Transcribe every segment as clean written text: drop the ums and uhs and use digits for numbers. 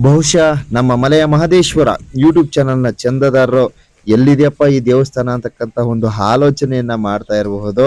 ಬಹುಶಃ ನಮ್ಮ ಮಲೆಯ ಮಹದೇಶ್ವರ ಯೂಟ್ಯೂಬ್ ಚಾನೆಲ್ನ ಚಂದದಾರರು ಎಲ್ಲಿದೆಯಪ್ಪ ಈ ದೇವಸ್ಥಾನ ಅಂತಕ್ಕಂತ ಒಂದು ಆಲೋಚನೆಯನ್ನ ಮಾಡ್ತಾ ಇರಬಹುದು.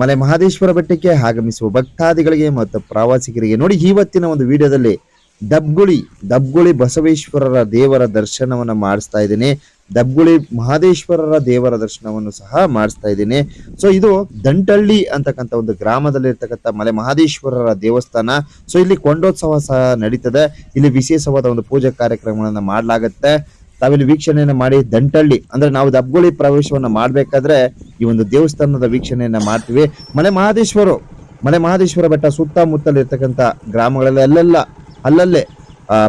ಮಲೆ ಮಹದೇಶ್ವರ ಬೆಟ್ಟಕ್ಕೆ ಆಗಮಿಸುವ ಭಕ್ತಾದಿಗಳಿಗೆ ಮತ್ತು ಪ್ರವಾಸಿಗರಿಗೆ ನೋಡಿ, ಇವತ್ತಿನ ಒಂದು ವಿಡಿಯೋದಲ್ಲಿ ದಬ್ಗುಳಿ ಬಸವೇಶ್ವರರ ದೇವರ ದರ್ಶನವನ್ನ ಮಾಡಿಸ್ತಾ ಇದ್ದೀನಿ. ದಬ್ಗುಳಿ ಮಹದೇಶ್ವರರ ದೇವರ ದರ್ಶನವನ್ನು ಸಹ ಮಾಡಿಸ್ತಾ ಇದ್ದೀನಿ. ಸೊ ಇದು ದಂಟಳ್ಳಿ ಅಂತಕ್ಕಂಥ ಒಂದು ಗ್ರಾಮದಲ್ಲಿ ಇರ್ತಕ್ಕಂಥ ಮಲೆ ಮಹದೇಶ್ವರರ ದೇವಸ್ಥಾನ. ಸೊ ಇಲ್ಲಿ ಕೊಂಡೋತ್ಸವ ಸಹ ನಡೀತದೆ. ಇಲ್ಲಿ ವಿಶೇಷವಾದ ಒಂದು ಪೂಜಾ ಕಾರ್ಯಕ್ರಮಗಳನ್ನ ಮಾಡಲಾಗುತ್ತೆ. ತಾವಿಲ್ಲಿ ವೀಕ್ಷಣೆಯನ್ನ ಮಾಡಿ ದಂಟಳ್ಳಿ ಅಂದ್ರೆ ನಾವು ದಬ್ಗುಳಿ ಪ್ರವೇಶವನ್ನ ಮಾಡ್ಬೇಕಾದ್ರೆ ಈ ಒಂದು ದೇವಸ್ಥಾನದ ವೀಕ್ಷಣೆಯನ್ನ ಮಾಡ್ತೀವಿ. ಮಲೆ ಮಹದೇಶ್ವರ ಬೆಟ್ಟ ಸುತ್ತಮುತ್ತಲು ಇರ್ತಕ್ಕಂಥ ಗ್ರಾಮಗಳಲ್ಲಿ ಅಲ್ಲಲ್ಲೇ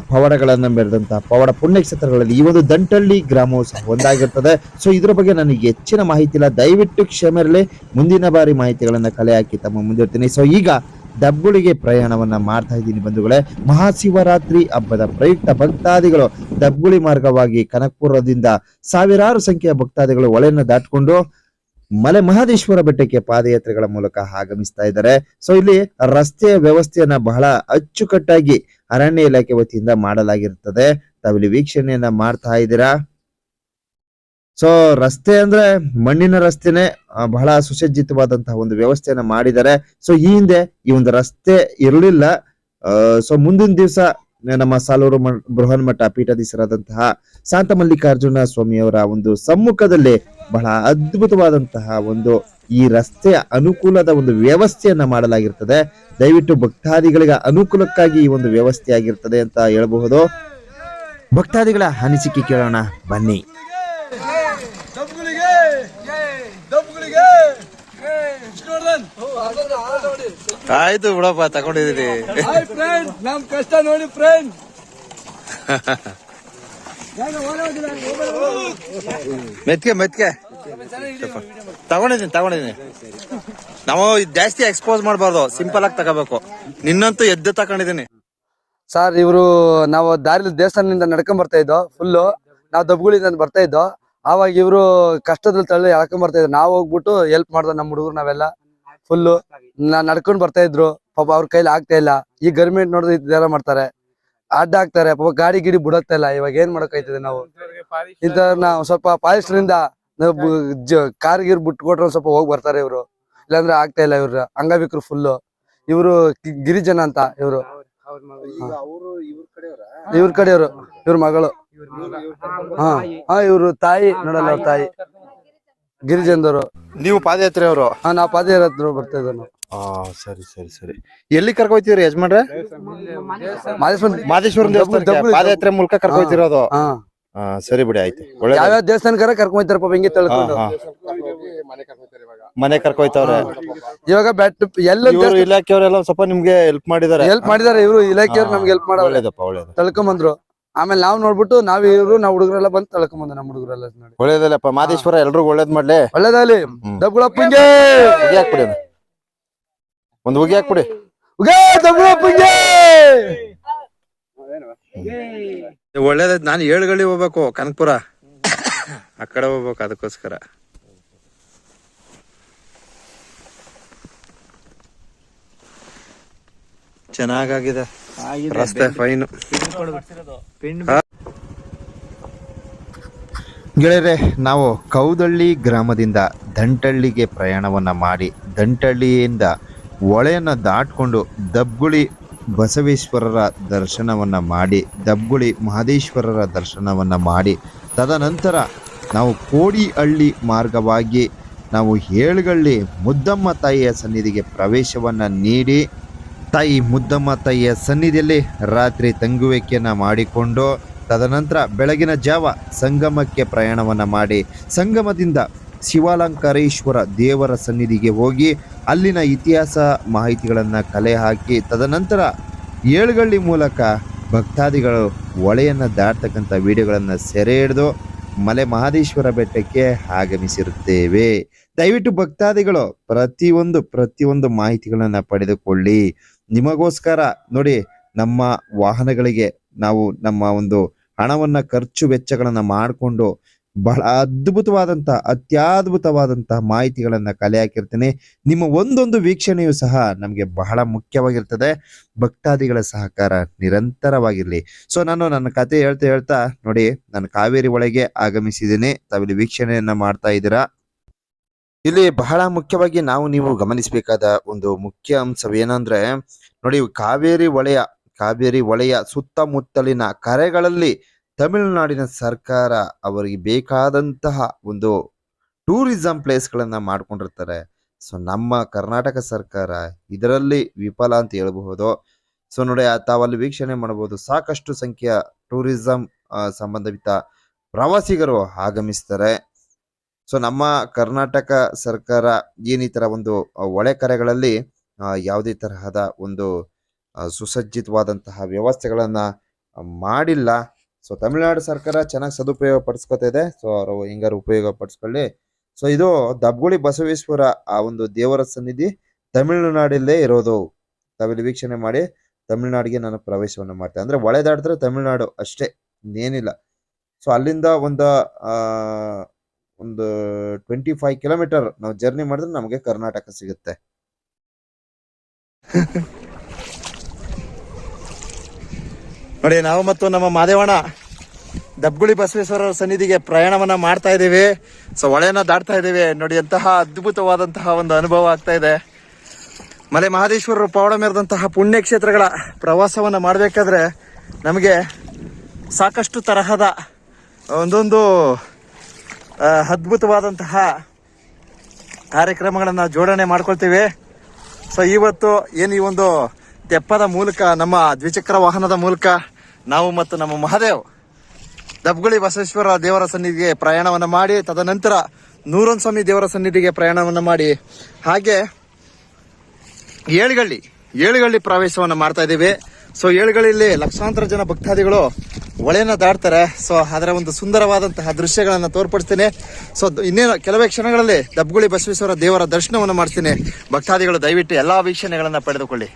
ಪವಾಡಗಳನ್ನ ಮೆರೆದಂತಹ ಪವಾಡ ಪುಣ್ಯಕ್ಷೇತ್ರಗಳಲ್ಲಿ ಈ ಒಂದು ದಂಟಳ್ಳಿ ಗ್ರಾಮವು ಸಹ ಒಂದಾಗಿರ್ತದೆ. ಸೊ ಇದ್ರ ಬಗ್ಗೆ ನನಗೆ ಹೆಚ್ಚಿನ ಮಾಹಿತಿ ಇಲ್ಲ, ದಯವಿಟ್ಟು ಕ್ಷಮೆ ಇರಲಿ. ಮುಂದಿನ ಬಾರಿ ಮಾಹಿತಿಗಳನ್ನ ಕಲೆ ಹಾಕಿ ತಮ್ಮ ಮುಂದಿರ್ತೀನಿ. ಸೊ ಈಗ ದಬ್ಗುಳಿಗೆ ಪ್ರಯಾಣವನ್ನ ಮಾಡ್ತಾ ಇದ್ದೀನಿ ಬಂಧುಗಳೇ. ಮಹಾಶಿವರಾತ್ರಿ ಹಬ್ಬದ ಪ್ರಯುಕ್ತ ಭಕ್ತಾದಿಗಳು ದಬ್ಗುಳಿ ಮಾರ್ಗವಾಗಿ ಕನಕಪುರದಿಂದ ಸಾವಿರಾರು ಸಂಖ್ಯೆಯ ಭಕ್ತಾದಿಗಳು ಹೊಳೆಯನ್ನು ದಾಟಿಕೊಂಡು ಮಲೆ ಮಹದೇಶ್ವರ ಬೆಟ್ಟಕ್ಕೆ ಪಾದಯಾತ್ರೆಗಳ ಮೂಲಕ ಆಗಮಿಸ್ತಾ ಇದ್ದಾರೆ. ಸೊ ಇಲ್ಲಿ ರಸ್ತೆಯ ವ್ಯವಸ್ಥೆಯನ್ನ ಬಹಳ ಅಚ್ಚುಕಟ್ಟಾಗಿ ಅರಣ್ಯ ಇಲಾಖೆ ವತಿಯಿಂದ ಮಾಡಲಾಗಿರುತ್ತದೆ. ತಾವಿಲ್ಲಿ ವೀಕ್ಷಣೆಯನ್ನ ಮಾಡ್ತಾ ಇದ್ದೀರಾ. ಸೊ ರಸ್ತೆ ಅಂದ್ರೆ ಮಣ್ಣಿನ ರಸ್ತೆನೆ, ಬಹಳ ಸುಸಜ್ಜಿತವಾದಂತಹ ಒಂದು ವ್ಯವಸ್ಥೆಯನ್ನ ಮಾಡಿದ್ದಾರೆ. ಸೊ ಈ ಹಿಂದೆ ಈ ಒಂದು ರಸ್ತೆ ಇರಲಿಲ್ಲ. ಸೊ ಮುಂದಿನ ದಿವಸ ನಮ್ಮ ಸಾಲೂರು ಬೃಹನ್ಮಠ ಪೀಠಾಧೀಶರಾದಂತಹ ಶಾಂತ ಮಲ್ಲಿಕಾರ್ಜುನ ಸ್ವಾಮಿಯವರ ಒಂದು ಸಮ್ಮುಖದಲ್ಲಿ ಬಹಳ ಅದ್ಭುತವಾದಂತಹ ಒಂದು ಈ ರಸ್ತೆಯ ಅನುಕೂಲದ ಒಂದು ವ್ಯವಸ್ಥೆಯನ್ನ ಮಾಡಲಾಗಿರ್ತದೆ. ದಯವಿಟ್ಟು ಭಕ್ತಾದಿಗಳಿಗೆ ಅನುಕೂಲಕ್ಕಾಗಿ ಈ ಒಂದು ವ್ಯವಸ್ಥೆ ಆಗಿರ್ತದೆ ಅಂತ ಹೇಳಬಹುದು. ಭಕ್ತಾದಿಗಳ ಅನಿಸಿಕೆ ಕೇಳೋಣ ಬನ್ನಿ. ಆಯ್ತು ಬಿಡಪ್ಪ, ತಗೊಂಡಿದೀನಿ. ನಮ್ ಕಷ್ಟ ನೋಡಿ ಫ್ರೆಂಡ್. ಮೆತ್ಕೆ ತಗೊಂಡಿದೀನಿ. ನಾವು ಜಾಸ್ತಿ ಎಕ್ಸ್ಪೋಸ್ ಮಾಡಬಾರ್ದು, ಸಿಂಪಲ್ ಆಗಿ ತಗೋಬೇಕು. ನಿನ್ನಂತೂ ಎದ್ದು ತಗೊಂಡಿದೀನಿ. ಸರ್ ಇವರು ನಾವು ದಾರಿಲಿ ದೇವಸ್ಥಾನದಿಂದ ನಡ್ಕೊಂಡ್ ಬರ್ತಾ ಇದ್ದೋ, ಫುಲ್ಲು ನಾವು ದಬ್ಗುಳಿಂದ ಬರ್ತಾ ಇದ್ದೋ. ಆವಾಗ ಇವರು ಕಷ್ಟದಲ್ಲಿ ತಳ್ಳಿ ಎಳ್ಕೊಂಡ್ ಬರ್ತಾ ಇದ್ರು. ನಾವು ಹೋಗ್ಬಿಟ್ಟು ಹೆಲ್ಪ್ ಮಾಡ್ದೋ ನಮ್ಮ ಹುಡುಗರು ನಾವೆಲ್ಲ ಫುಲ್ಲು ನಡ್ಕೊಂಡ್ ಬರ್ತಾ ಇದ್ರು. ಪಾಪ ಅವ್ರ ಕೈಲಿ ಆಗ್ತಾ ಇಲ್ಲ. ಈ ಗೌರ್ಮೆಂಟ್ ನೋಡಿದ್ರೆ ಇದೆಲ್ಲ ಮಾಡ್ತಾರೆ, ಅಡ್ಡ ಹಾಕ್ತಾರೆ. ಪಾಪ ಗಾಡಿ ಗಿಡಿ ಬಿಡಕ್ತಾ ಇಲ್ಲ. ಇವಾಗ ಏನ್ ಮಾಡಕ್ಕಾಯ್ತದೆ ನಾವು? ಇಂತ ನಾವು ಸ್ವಲ್ಪ ಪಾಲಿಸ್ಟ್ರಿಂದ ಕಾರ್ ಗೀರ್ ಬಿಟ್ಟು ಕೊಟ್ರೆ ಸ್ವಲ್ಪ ಹೋಗಿ ಬರ್ತಾರೆ ಇವ್ರು, ಇಲ್ಲಾಂದ್ರೆ ಆಗ್ತಾ ಇಲ್ಲ. ಇವ್ರ ಅಂಗವಿಕರು ಫುಲ್ಲು. ಇವರು ಗಿರಿಜನ ಅಂತ ಇವ್ರು, ಇವ್ರ ಕಡೆಯವರು, ಇವ್ರ ಮಗಳು. ಹಾ ಇವ್ರು ತಾಯಿ ನೋಡಲ್ಲ, ಅವ್ರ ತಾಯಿ ಗಿರಿಜನದವರು. ನೀವು ಪಾದಯಾತ್ರೆ ಅವರು? ಹಾ ನಾವು ಪಾದಯಾತ್ರೆ ಬರ್ತಾ ಇದ್ದೋ. ಸರಿ. ಎಲ್ಲಿ ಕರ್ಕೊಯ್ತೀವ್ರಿ ಯಜಮಾನ್ರೆ? ಮಾದೇಶ್ವರ ದೇವಸ್ಥಾನ ಪಾದಯಾತ್ರೆ ಮೂಲಕ ಕರ್ಕೊಯ್ತಿರೋದು? ಸರಿ ಬಿಡಿ, ಆಯ್ತು. ಯಾವ್ಯಾವ ದೇವಸ್ಥಾನಕಾರ ಕರ್ಕೊಂಡ್ತಾರಪ್ಪ ಹಿಂಗೆ ತಿಳ್ಕೊಂಡು ಮನೆ ಕರ್ಕೊಯ್ತವ್ರೆ. ಇವಾಗ ಬೆಟ್ಟ ಎಲ್ಲ ಇಲಾಖೆಯವರೆಲ್ಲ ಸ್ವಲ್ಪ ನಿಮ್ಗೆ ಹೆಲ್ಪ್ ಮಾಡಿದಾರೆ. ಇವ್ರು ಇಲಾಖೆಯವ್ರು ನಮ್ಗೆ ಹೆಲ್ಪ್ ಮಾಡೋದು. ಒಳ್ಳೇದಪ್ಪ, ಒಳ್ಳೇದು. ತಳ್ಕೊಂಬಂದ್ರು. ಆಮೇಲೆ ನಾವ್ ನೋಡ್ಬಿಟ್ಟು ನಾವ್ ಹುಡುಗರೆಲ್ಲ ಬಂದು ತಳ್ಕೊಂಬಂದ್ರು. ನಮ್ಮ ಹುಡುಗರೆಲ್ಲ ನೋಡಿ. ಒಳ್ಳೇದಲ್ಲಪ್ಪ, ಮಾದೇಶ್ವರ ಎಲ್ರಿಗೂ ಒಳ್ಳೇದ್ ಮಾಡ್ಲಿ. ಒಳ್ಳೇದಾಗ್ಲಿ. ದಬ್ಗುಳಪ್ಪಂಗೆ ಹಾಕ್ಬಿಡಿ, ಒಂದು ಉಗಿ ಹಾಕ್ಬಿಡಿ. ದಬ್ಗುಳಪ್ಪಂಗೆ ಒಳ್ಳೇದ. ನಾನು 7 ಗಂಟೆ ಹೋಗ್ಬೇಕು ಕನಕಪುರ, ಆ ಕಡೆ ಹೋಗ್ಬೇಕು. ಅದಕ್ಕೋಸ್ಕರ ಚೆನ್ನಾಗಿದೆ ರಸ್ತೆ, ಫೈನ್. ಗೆಳೆಯರೆ, ನಾವು ಕೌದಳ್ಳಿ ಗ್ರಾಮದಿಂದ ದಂಟಳ್ಳಿಗೆ ಪ್ರಯಾಣವನ್ನ ಮಾಡಿ ದಂಟಳ್ಳಿಯಿಂದ ಹೊಳೆಯನ್ನು ದಾಟ್ಕೊಂಡು ದಬ್ಗುಳಿ ಬಸವೇಶ್ವರರ ದರ್ಶನವನ್ನ ಮಾಡಿ ದಬ್ಗುಳಿ ಮಹದೇಶ್ವರರ ದರ್ಶನವನ್ನ ಮಾಡಿ ತದನಂತರ ನಾವು ಕೋಡಿಹಳ್ಳಿ ಮಾರ್ಗವಾಗಿ ನಾವು ಏಳುಗಳ್ಳಿ ಮುದ್ದಮ್ಮ ತಾಯಿಯ ಸನ್ನಿಧಿಗೆ ಪ್ರವೇಶವನ್ನ ನೀಡಿ ತಾಯಿ ಮುದ್ದಮ್ಮ ತಾಯಿಯ ಸನ್ನಿಧಿಯಲ್ಲಿ ರಾತ್ರಿ ತಂಗುವಿಕೆಯನ್ನು ಮಾಡಿಕೊಂಡು ತದನಂತರ ಬೆಳಗಿನ ಜಾವ ಸಂಗಮಕ್ಕೆ ಪ್ರಯಾಣವನ್ನು ಮಾಡಿ ಸಂಗಮದಿಂದ ಶಿವಾಲಂಕಾರೇಶ್ವರ ದೇವರ ಸನ್ನಿಧಿಗೆ ಹೋಗಿ ಅಲ್ಲಿನ ಇತಿಹಾಸ ಮಾಹಿತಿಗಳನ್ನು ಕಲೆ ಹಾಕಿ ತದನಂತರ ಏಳುಗಳ್ಳಿ ಮೂಲಕ ಭಕ್ತಾದಿಗಳು ಹೊಳೆಯನ್ನು ದಾಟ್ತಕ್ಕಂಥ ವಿಡಿಯೋಗಳನ್ನು ಸೆರೆ ಹಿಡಿದು ಮಲೆ ಮಹದೇಶ್ವರ ಬೆಟ್ಟಕ್ಕೆ ಆಗಮಿಸಿರುತ್ತೇವೆ. ದಯವಿಟ್ಟು ಭಕ್ತಾದಿಗಳು ಪ್ರತಿಯೊಂದು ಮಾಹಿತಿಗಳನ್ನು ಪಡೆದುಕೊಳ್ಳಿ. ನಿಮಗೋಸ್ಕರ ನೋಡಿ, ನಮ್ಮ ವಾಹನಗಳಿಗೆ ನಾವು ನಮ್ಮ ಒಂದು ಹಣವನ್ನು ಖರ್ಚು ವೆಚ್ಚಗಳನ್ನು ಮಾಡಿಕೊಂಡು ಬಹಳ ಅತ್ಯದ್ಭುತವಾದಂತಹ ಮಾಹಿತಿಗಳನ್ನ ಕಲೆ ಹಾಕಿರ್ತೀನಿ. ನಿಮ್ಮ ಒಂದೊಂದು ವೀಕ್ಷಣೆಯು ಸಹ ನಮಗೆ ಬಹಳ ಮುಖ್ಯವಾಗಿರ್ತದೆ. ಭಕ್ತಾದಿಗಳ ಸಹಕಾರ ನಿರಂತರವಾಗಿರ್ಲಿ. ಸೊ ನಾನು ನನ್ನ ಕತೆ ಹೇಳ್ತಾ ನೋಡಿ, ನಾನು ಕಾವೇರಿ ಒಳಗೆ ಆಗಮಿಸಿದ್ದೀನಿ. ತಾವಿಲ್ಲಿ ವೀಕ್ಷಣೆಯನ್ನ ಮಾಡ್ತಾ ಇದ್ದೀರಾ. ಇಲ್ಲಿ ಬಹಳ ಮುಖ್ಯವಾಗಿ ನೀವು ಗಮನಿಸಬೇಕಾದ ಒಂದು ಮುಖ್ಯ ಅಂಶವೇನಂದ್ರೆ ನೋಡಿ, ಕಾವೇರಿ ಹೊಳೆಯ ಸುತ್ತಮುತ್ತಲಿನ ಕರೆಗಳಲ್ಲಿ ತಮಿಳುನಾಡಿನ ಸರ್ಕಾರ ಅವರಿಗೆ ಬೇಕಾದಂತಹ ಒಂದು ಟೂರಿಸಂ ಪ್ಲೇಸ್ಗಳನ್ನ ಮಾಡ್ಕೊಂಡಿರ್ತಾರೆ. ಸೊ ನಮ್ಮ ಕರ್ನಾಟಕ ಸರ್ಕಾರ ಇದರಲ್ಲಿ ವಿಫಲ ಅಂತ ಹೇಳ್ಬಹುದು. ಸೊ ನೋಡಿ, ತಾವಲ್ಲಿ ವೀಕ್ಷಣೆ ಮಾಡಬಹುದು, ಸಾಕಷ್ಟು ಸಂಖ್ಯೆಯ ಟೂರಿಸಂ ಸಂಬಂಧಿತ ಪ್ರವಾಸಿಗರು ಆಗಮಿಸ್ತಾರೆ. ಸೊ ನಮ್ಮ ಕರ್ನಾಟಕ ಸರ್ಕಾರ ಏನ್ ಈ ತರ ಒಂದು ಹೊಳೆ ಕರೆಗಳಲ್ಲಿ ಯಾವುದೇ ತರಹದ ಒಂದು ಸುಸಜ್ಜಿತವಾದಂತಹ ವ್ಯವಸ್ಥೆಗಳನ್ನ ಮಾಡಿಲ್ಲ. ಸೊ ತಮಿಳುನಾಡು ಸರ್ಕಾರ ಚೆನ್ನಾಗಿ ಸದುಪಯೋಗ ಪಡಿಸ್ಕೊತಾ ಇದೆ. ಸೊ ಅವರು ಹಿಂಗಾರು ಉಪಯೋಗ ಪಡಿಸ್ಕೊಳ್ಳಿ. ಸೊ ಇದು ದಬ್ಗುಳಿ ಬಸವೇಶ್ವರ ಆ ಒಂದು ದೇವರ ಸನ್ನಿಧಿ ತಮಿಳುನಾಡಲ್ಲೇ ಇರೋದು. ತಾವಿಲ್ಲಿ ವೀಕ್ಷಣೆ ಮಾಡಿ ತಮಿಳುನಾಡಿಗೆ ನಾನು ಪ್ರವೇಶವನ್ನು ಮಾಡ್ತೇನೆ. ಅಂದ್ರೆ ಹೊಳೆ ದಾಟಿದ್ರೆ ತಮಿಳುನಾಡು ಅಷ್ಟೇ, ಇನ್ನೇನಿಲ್ಲ. ಸೊ ಅಲ್ಲಿಂದ ಒಂದು 25 ಕಿಲೋಮೀಟರ್ ನಾವು ಜರ್ನಿ ಮಾಡಿದ್ರೆ ನಮಗೆ ಕರ್ನಾಟಕ ಸಿಗುತ್ತೆ. ನೋಡಿ, ನಾವು ಮತ್ತು ನಮ್ಮ ಮಾದೇವಣ್ಣ ದಬ್ಗುಳಿ ಬಸವೇಶ್ವರ ಸನ್ನಿಧಿಗೆ ಪ್ರಯಾಣವನ್ನ ಮಾಡ್ತಾ ಇದ್ದೀವಿ. ಸೊ ಹೊಳೆಯನ್ನ ದಾಟ್ತಾ ಇದ್ದೀವಿ. ನೋಡಿ, ಎಂತಹ ಅದ್ಭುತವಾದಂತಹ ಒಂದು ಅನುಭವ ಆಗ್ತಾ ಇದೆ. ಮಲೆ ಮಹದೇಶ್ವರರು ಪವಾಡ ಮೆರೆದಂತಹ ಪುಣ್ಯಕ್ಷೇತ್ರಗಳ ಪ್ರವಾಸವನ್ನ ಮಾಡಬೇಕಾದ್ರೆ ನಮಗೆ ಸಾಕಷ್ಟು ತರಹದ ಒಂದೊಂದು ಅದ್ಭುತವಾದಂತಹ ಕಾರ್ಯಕ್ರಮಗಳನ್ನ ಜೋಡಣೆ ಮಾಡ್ಕೊಳ್ತೀವಿ. ಸೊ ಇವತ್ತು ಏನು ಈ ಒಂದು ತೆಪ್ಪದ ಮೂಲಕ, ನಮ್ಮ ದ್ವಿಚಕ್ರ ವಾಹನದ ಮೂಲಕ ನಾವು ಮತ್ತು ನಮ್ಮ ಮಹಾದೇವ್ ದಬ್ಗುಳಿ ಬಸವೇಶ್ವರ ದೇವರ ಸನ್ನಿಧಿಗೆ ಪ್ರಯಾಣವನ್ನ ಮಾಡಿ, ತದನಂತರ ನೂರೊಂದು ಸ್ವಾಮಿ ದೇವರ ಸನ್ನಿಧಿಗೆ ಪ್ರಯಾಣವನ್ನ ಮಾಡಿ, ಹಾಗೆ ಏಳುಗಳ್ಳಿ ಪ್ರವೇಶವನ್ನ ಮಾಡ್ತಾ ಇದ್ದೀವಿ. ಸೊ ಏಳುಗಳ್ಳಿಯಲ್ಲಿ ಲಕ್ಷಾಂತರ ಜನ ಭಕ್ತಾದಿಗಳು ಹೊಳೆಯನ್ನ ದಾಟ್ತಾರೆ. ಸೊ ಅದರ ಒಂದು ಸುಂದರವಾದಂತಹ ದೃಶ್ಯಗಳನ್ನ ತೋರ್ಪಡಿಸ್ತೀನಿ. ಸೊ ಇನ್ನೇನು ಕೆಲವೇ ಕ್ಷಣಗಳಲ್ಲಿ ದಬ್ಗುಳಿ ಬಸವೇಶ್ವರ ದೇವರ ದರ್ಶನವನ್ನು ಮಾಡ್ತೀನಿ. ಭಕ್ತಾದಿಗಳು ದಯವಿಟ್ಟು ಎಲ್ಲಾ ವೀಕ್ಷಣೆಗಳನ್ನ ಪಡೆದುಕೊಳ್ಳಿ.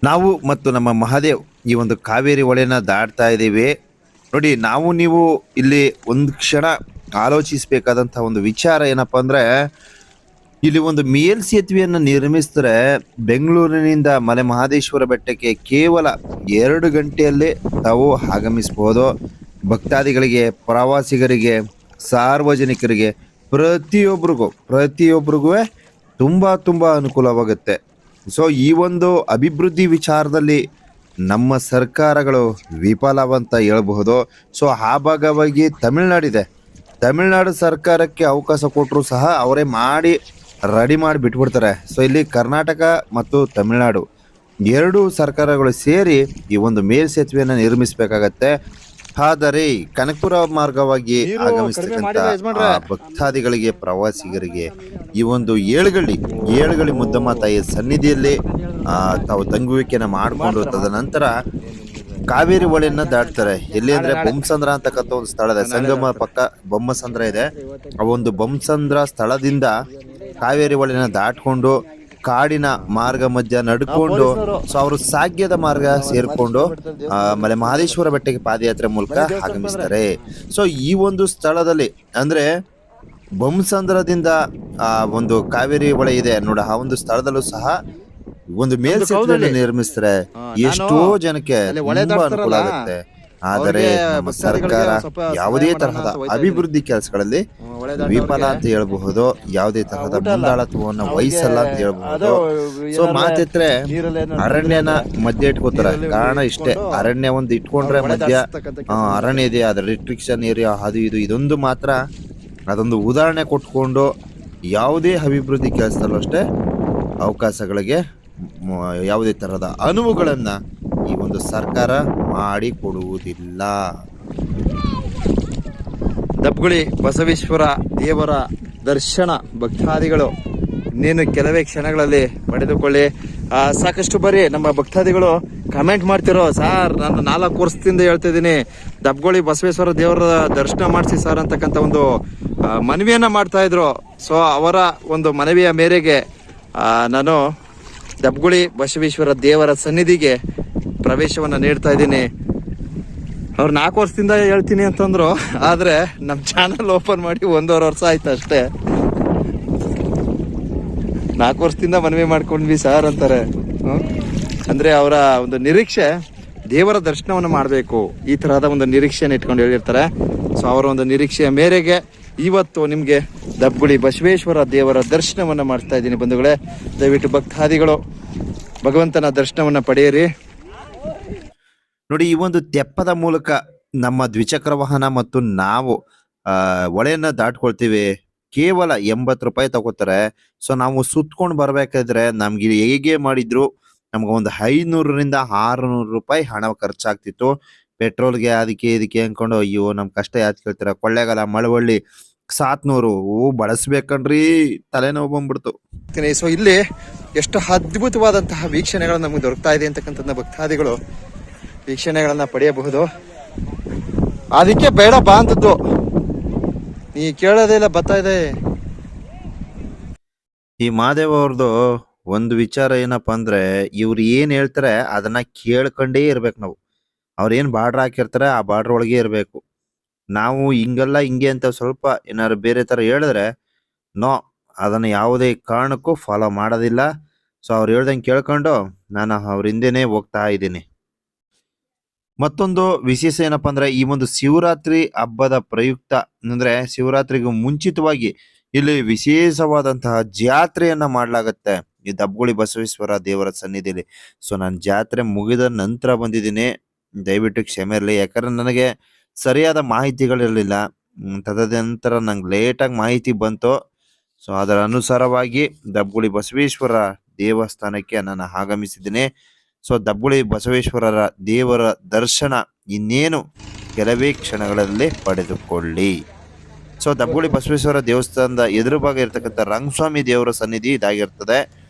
ನಾವು ಮತ್ತು ನಮ್ಮ ಮಹಾದೇವ್ ಈ ಒಂದು ಕಾವೇರಿ ಹೊಳೆನ ದಾಟ್ತಾ ಇದ್ದೀವಿ. ನೋಡಿ, ನೀವು ಇಲ್ಲಿ ಒಂದು ಕ್ಷಣ ಆಲೋಚಿಸಬೇಕಾದಂತಹ ಒಂದು ವಿಚಾರ ಏನಪ್ಪಾ ಅಂದ್ರೆ, ಇಲ್ಲಿ ಒಂದು ಮೇಲ್ ಸೇತುವೆಯನ್ನು ನಿರ್ಮಿಸಿದ್ರೆ ಬೆಂಗಳೂರಿನಿಂದ ಮಲೆ ಮಹದೇಶ್ವರ ಬೆಟ್ಟಕ್ಕೆ ಕೇವಲ 2 ಗಂಟೆಯಲ್ಲಿ ತಾವು ಆಗಮಿಸಬಹುದು. ಭಕ್ತಾದಿಗಳಿಗೆ, ಪ್ರವಾಸಿಗರಿಗೆ, ಸಾರ್ವಜನಿಕರಿಗೆ ಪ್ರತಿಯೊಬ್ಬರಿಗೂ ತುಂಬಾ ಅನುಕೂಲವಾಗುತ್ತೆ. ಸೊ ಈ ಒಂದು ಅಭಿವೃದ್ಧಿ ವಿಚಾರದಲ್ಲಿ ನಮ್ಮ ಸರ್ಕಾರಗಳು ವಿಫಲವಂತ ಹೇಳ್ಬಹುದು. ಸೊ ಆ ಭಾಗವಾಗಿ ತಮಿಳುನಾಡು ಸರ್ಕಾರಕ್ಕೆ ಅವಕಾಶ ಕೊಟ್ಟರು ಸಹ ಅವರೇ ರೆಡಿ ಮಾಡಿ ಬಿಟ್ಬಿಡ್ತಾರೆ. ಸೊ ಇಲ್ಲಿ ಕರ್ನಾಟಕ ಮತ್ತು ತಮಿಳುನಾಡು 2 ಸರ್ಕಾರಗಳು ಸೇರಿ ಈ ಒಂದು ಮೇಲ್ಸೇತುವೆಯನ್ನು ನಿರ್ಮಿಸಬೇಕಾಗತ್ತೆ. ಆದರೆ ಕನಕಪುರ ಮಾರ್ಗವಾಗಿ ಆಗಮಿಸತಕ್ಕಂತ ಭಕ್ತಾದಿಗಳಿಗೆ, ಪ್ರವಾಸಿಗರಿಗೆ ಈ ಒಂದು ಏಳುಗಳ್ಳಿ ಮುದ್ದಮ್ಮ ತಾಯಿಯ ಸನ್ನಿಧಿಯಲ್ಲಿ ತಾವು ತಂಗುವಿಕೆನ ಮಾಡಿಕೊಂಡು ತದನಂತರ ಕಾವೇರಿ ಹೊಳೆಯನ್ನ ದಾಟ್ತಾರೆ. ಎಲ್ಲಿ ಅಂದ್ರೆ ಬೊಮ್ಮಸಂದ್ರ ಅಂತಕ್ಕಂಥ ಒಂದು ಸ್ಥಳ ಇದೆ, ಸಂಗಮ ಪಕ್ಕ ಬೊಮ್ಮಸಂದ್ರ ಇದೆ. ಆ ಒಂದು ಬೊಮ್ಮಸಂದ್ರ ಸ್ಥಳದಿಂದ ಕಾವೇರಿ ಹೊಳೆಯನ್ನ ದಾಟ್ಕೊಂಡು ಕಾಡಿನ ಮಾರ್ಗ ಮಧ್ಯ ನಡ್ಕೊಂಡು, ಸೊ ಅವರು ಸಾಗ್ಯದ ಮಾರ್ಗ ಸೇರ್ಕೊಂಡು ಮಲೆ ಮಹದೇಶ್ವರ ಬೆಟ್ಟಕ್ಕೆ ಪಾದಯಾತ್ರೆ ಮೂಲಕ ಆಗಮಿಸ್ತಾರೆ. ಸೊ ಈ ಒಂದು ಸ್ಥಳದಲ್ಲಿ ಅಂದ್ರೆ ಬೊಮ್ಮಸಂದ್ರದಿಂದ ಒಂದು ಕಾವೇರಿ ಹೊಳೆ ಇದೆ ನೋಡಿ, ಆ ಒಂದು ಸ್ಥಳದಲ್ಲೂ ಸಹ ಒಂದು ಮೇಲ್ಸೇತುವೆಯನ್ನು ನಿರ್ಮಿಸ್ತಾರೆ. ಎಷ್ಟೋ ಜನಕ್ಕೆ ತುಂಬಾ ಅನುಕೂಲ ಆಗುತ್ತೆ. ಆದರೆ ನಮ್ಮ ಸರ್ಕಾರ ಯಾವುದೇ ತರಹದ ಅಭಿವೃದ್ಧಿ ಕೆಲಸಗಳಲ್ಲಿ ವಿಫಲ ಅಂತ ಹೇಳ್ಬಹುದು, ಯಾವುದೇ ತರಹದ ಮುಂದಾಳತ್ವವನ್ನು ವಹಿಸಲ್ಲ ಅಂತ ಹೇಳ್ಬಹುದು. ಸೊ ಮಾತಿದ್ರೆ ಅರಣ್ಯನ ಮಧ್ಯೆ ಇಟ್ಕೋತಾರೆ. ಕಾರಣ ಇಷ್ಟೇ, ಅರಣ್ಯ ಒಂದು ಇಟ್ಕೊಂಡ್ರೆ ಮಧ್ಯ ಅರಣ್ಯ ಇದೆ, ಅದ್ರ ರಿಸ್ಟ್ರಿಕ್ಷನ್ ಏರಿಯಾ ಅದು ಇದು, ಇದೊಂದು ಮಾತ್ರ ಅದೊಂದು ಉದಾಹರಣೆ ಕೊಟ್ಕೊಂಡು ಯಾವುದೇ ಅಭಿವೃದ್ಧಿ ಕೆಲಸದಲ್ಲೂ ಅಷ್ಟೇ ಅವಕಾಶಗಳಿಗೆ ಯಾವುದೇ ತರಹದ ಅನುವುಗಳನ್ನ ಈ ಒಂದು ಸರ್ಕಾರ ಮಾಡಿ ಕೊಡುವುದಿಲ್ಲ. ದಬ್ಗುಳಿ ಬಸವೇಶ್ವರ ದೇವರ ದರ್ಶನ ಭಕ್ತಾದಿಗಳು ಇನ್ನೇನು ಕೆಲವೇ ಕ್ಷಣಗಳಲ್ಲಿ ಪಡೆದುಕೊಳ್ಳಿ. ಸಾಕಷ್ಟು ಬಾರಿ ನಮ್ಮ ಭಕ್ತಾದಿಗಳು ಕಮೆಂಟ್ ಮಾಡ್ತಿರೋ, ಸಾರ್ ನಾನು 4 ವರ್ಷದಿಂದ ಹೇಳ್ತಾ ಇದ್ದೀನಿ ದಬ್ಗುಳಿ ಬಸವೇಶ್ವರ ದೇವರ ದರ್ಶನ ಮಾಡಿಸಿ ಸರ್ ಅಂತಕ್ಕಂಥ ಒಂದು ಮನವಿಯನ್ನ ಮಾಡ್ತಾ ಇದ್ರು. ಸೊ ಅವರ ಒಂದು ಮನವಿಯ ಮೇರೆಗೆ ನಾನು ದಬ್ಗುಳಿ ಬಸವೇಶ್ವರ ದೇವರ ಸನ್ನಿಧಿಗೆ ಪ್ರವೇಶವನ್ನು ನೀಡ್ತಾ ಇದ್ದೀನಿ. ಅವ್ರು 4 ವರ್ಷದಿಂದ ಹೇಳ್ತೀನಿ ಅಂತಂದ್ರು, ಆದ್ರೆ ನಮ್ ಚಾನಲ್ ಓಪನ್ ಮಾಡಿ 1.5 ವರ್ಷ ಆಯ್ತು ಅಷ್ಟೇ. 4 ವರ್ಷದಿಂದ ಮನವಿ ಮಾಡ್ಕೊಂಡ್ವಿ ಸರ್ ಅಂತಾರೆ. ಅಂದ್ರೆ ಅವರ ಒಂದು ನಿರೀಕ್ಷೆ ದೇವರ ದರ್ಶನವನ್ನು ಮಾಡಬೇಕು, ಈ ತರಹದ ಒಂದು ನಿರೀಕ್ಷೆಯನ್ನು ಇಟ್ಕೊಂಡು ಹೇಳಿರ್ತಾರೆ. ಸೊ ಅವರ ಒಂದು ನಿರೀಕ್ಷೆಯ ಮೇರೆಗೆ ಇವತ್ತು ನಿಮ್ಗೆ ದಬ್ಬುಳಿ ಬಸವೇಶ್ವರ ದೇವರ ದರ್ಶನವನ್ನ ಮಾಡ್ತಾ ಇದ್ದೀನಿ ಬಂಧುಗಳೇ. ದಯವಿಟ್ಟು ಭಕ್ತಾದಿಗಳು ಭಗವಂತನ ದರ್ಶನವನ್ನ ಪಡೆಯಿರಿ. ನೋಡಿ, ಈ ಒಂದು ತೆಪ್ಪದ ಮೂಲಕ ನಮ್ಮ ದ್ವಿಚಕ್ರ ವಾಹನ ಮತ್ತು ನಾವು ಹೊಳೆಯನ್ನ ದಾಟ್ಕೊಳ್ತೀವಿ. ಕೇವಲ 80 ರೂಪಾಯಿ ತಗೋತಾರೆ. ಸೊ ನಾವು ಸುತ್ಕೊಂಡು ಬರ್ಬೇಕಾದ್ರೆ ನಮ್ಗೆ ಹೇಗೆ ಮಾಡಿದ್ರು ನಮ್ಗೆ ಒಂದು 500ರಿಂದ 600 ರೂಪಾಯಿ ಹಣ ಖರ್ಚಾಗ್ತಿತ್ತು. ಪೆಟ್ರೋಲ್ಗೆ ಅದಕ್ಕೆ ಇದಕ್ಕೆ ಅನ್ಕೊಂಡು ಅಯ್ಯೋ ನಮ್ ಕಷ್ಟ ಯಾಕೆ ಕೇಳ್ತೀರ, ಕೊಳ್ಳೇಗಾಲ ಮಳವಳ್ಳಿ 700 ಬಳಸ್ಬೇಕನ್ರಿ, ತಲೆನೋವು ಬಂದ್ಬಿಡ್ತು. ಸೊ ಇಲ್ಲಿ ಎಷ್ಟು ಅದ್ಭುತವಾದಂತಹ ವೀಕ್ಷಣೆಗಳು ನಮ್ಗೆ ದೊರಕ್ತಾ ಇದೆ ಅಂತಕ್ಕಂಥ ಭಕ್ತಾದಿಗಳು ವೀಕ್ಷಣೆಗಳನ್ನ ಪಡೆಯಬಹುದು. ಅದಕ್ಕೆ ಬೇಡ ಬಾ ಅಂತದ್ದು, ನೀ ಕೇಳೋದೇ ಇಲ್ಲ, ಬರ್ತಾ ಇದೆ. ಈ ಮಹಾದೇವ್ ಅವ್ರದ್ದು ಒಂದು ವಿಚಾರ ಏನಪ್ಪಾ ಅಂದ್ರೆ, ಇವ್ರು ಏನ್ ಹೇಳ್ತಾರೆ ಅದನ್ನ ಕೇಳ್ಕೊಂಡೇ ಇರ್ಬೇಕು ನಾವು. ಅವ್ರ ಏನ್ ಬಾರ್ಡರ್ ಹಾಕಿರ್ತಾರೆ ಆ ಬಾರ್ಡರ್ ಒಳಗೆ ಇರ್ಬೇಕು. ನಾವು ಹಿಂಗಲ್ಲ ಹಿಂಗೆ ಅಂತ ಸ್ವಲ್ಪ ಏನಾದ್ರು ಬೇರೆ ತರ ಹೇಳಿದ್ರೆ ನೋ, ಅದನ್ನ ಯಾವುದೇ ಕಾರಣಕ್ಕೂ ಫಾಲೋ ಮಾಡೋದಿಲ್ಲ. ಸೊ ಅವ್ರು ಹೇಳ್ದಂಗೆ ಕೇಳ್ಕೊಂಡು ನಾನು ಅವ್ರ ಹಿಂದೆನೆ ಹೋಗ್ತಾ ಇದ್ದೀನಿ. ಮತ್ತೊಂದು ವಿಶೇಷ ಏನಪ್ಪಾ ಅಂದ್ರೆ, ಈ ಒಂದು ಶಿವರಾತ್ರಿ ಹಬ್ಬದ ಪ್ರಯುಕ್ತ ಅಂದ್ರೆ ಶಿವರಾತ್ರಿಗೂ ಮುಂಚಿತವಾಗಿ ಇಲ್ಲಿ ವಿಶೇಷವಾದಂತಹ ಜಾತ್ರೆಯನ್ನ ಮಾಡ್ಲಾಗತ್ತೆ ಈ ದಬ್ಬುಳಿ ಬಸವೇಶ್ವರ ದೇವರ ಸನ್ನಿಧಿಯಲ್ಲಿ. ಸೊ ನಾನು ಜಾತ್ರೆ ಮುಗಿದ ನಂತರ ಬಂದಿದ್ದೀನಿ, ದಯವಿಟ್ಟು ಕ್ಷಮೆ ಇರಲಿ. ಯಾಕಂದ್ರೆ ನನಗೆ ಸರಿಯಾದ ಮಾಹಿತಿಗಳಿರಲಿಲ್ಲ. ತದನಂತರ ನಂಗೆ ಲೇಟಾಗಿ ಮಾಹಿತಿ ಬಂತು. ಸೊ ಅದರ ಅನುಸಾರವಾಗಿ ದಬ್ಬುಳಿ ಬಸವೇಶ್ವರ ದೇವಸ್ಥಾನಕ್ಕೆ ನಾನು ಆಗಮಿಸಿದ್ದೀನಿ. ಸೊ ದಬ್ಬುಳಿ ಬಸವೇಶ್ವರರ ದೇವರ ದರ್ಶನ ಇನ್ನೇನು ಕೆಲವೇ ಕ್ಷಣಗಳಲ್ಲಿ ಪಡೆದುಕೊಳ್ಳಿ. ಸೊ ದಬ್ಬುಳಿ ಬಸವೇಶ್ವರ ದೇವಸ್ಥಾನದ ಎದುರು ಭಾಗ ಇರತಕ್ಕಂಥ ರಂಗಸ್ವಾಮಿ ದೇವರ ಸನ್ನಿಧಿ ಇದಾಗಿರ್ತದೆ.